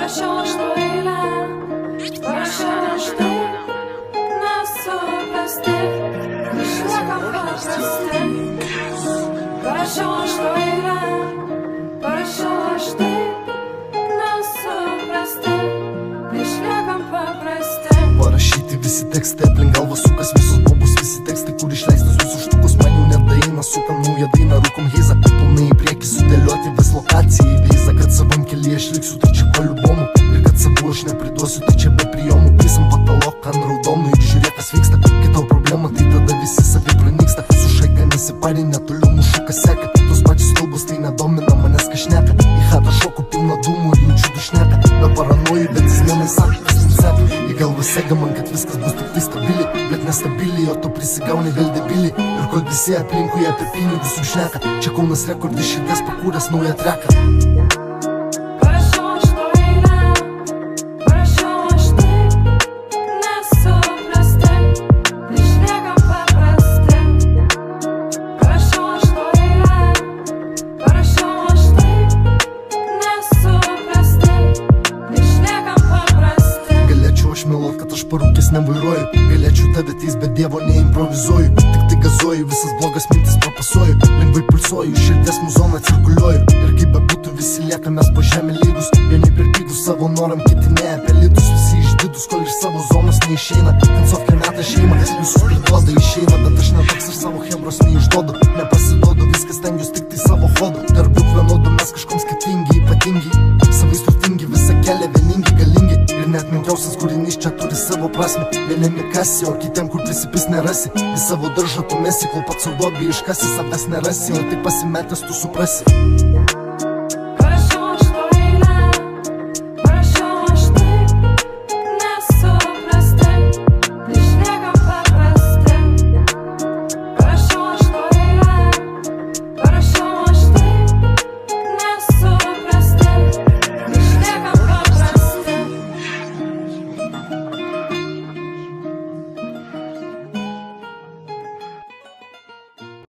Parašiau aš tau eilę, parašiau aš taip, nesuprasti, išliekam paprasti. Parašiau aš tau eilę, parašiau aš taip, nesuprasti, išliekam paprasti. Parašyti visi tekstai, aplink galvą sukas visus bobus, visi tekstai, kur išleistas visus štukus. Man jau nedaina, sukam naują dainą, rūkom heizą, pilnai į priekį sudėlioti vis lokacijai į vizą. Kad savam kelyje aš liksiu, tai čia paliubomu, ir kad savų aš nepriduosiu, tai čia be prijomų. Pisam pataloką ant raudonų ir žiūrėk kas vyksta. Kai tau problema, tai tada visi savi pranyksta. Su šaika nesiparinė, toliau mušuka seka. Tos pačios kalbos tai nedomina manęs kažneka. Į chatą šoku pilna dūmų ir jaučiu dušneka. Be paranojų, bet jis vienai sako, kas mums seka. Į galvą sega man, kad viskas bus tik tai stabili, bet nestabiliai, o tu prisigauni vėl debilį. Ir kol visi aplinkui apie pinigus užšneka, čia Kaunas rekordis širdies pakūręs naują treką. Parašiau aš tau eilę, parašiau aš taip, nesuprasti, išliekam paprasti. Parašiau aš tau eilę, parašiau aš taip, nesuprasti, išliekam paprasti. Galėčiau aš meluot, kad aš parūkęs nevairuoju, galėčiau tave teis, bet dievo neimprovizuoju. Tik tai gazuoju, visas blogas mintis propasuoju, lengvai pulsuoju, širdies muzoną cirkuliuoju. Ir kaip bebūtų, visi lieka mes po žemę lygus, vieni per pigus savo noram, kiti ne apie litus. Visi išdidus, kol iš savo zonos neišeina. Kancovkė meta šeimą, visus priduoda išeina, bet aš netoks ir savo chebros neišduodu. Nepasiduodu, viskas stengiuos tik tai savo hodu. Dar būk vienodu, mes kažkom skirtingi, ypatingi, savais turtingi, visą kelią vieningi, galingi. Ir net menkiausias kūrinys čia turi savo prasme. Vieniem įkasi, o kitiem kur prisipis nerasi. Į savo daržą tu mesi, kol pats sau duobį iškasi, savęs nerasi, o tik pasimetęs tu suprasi.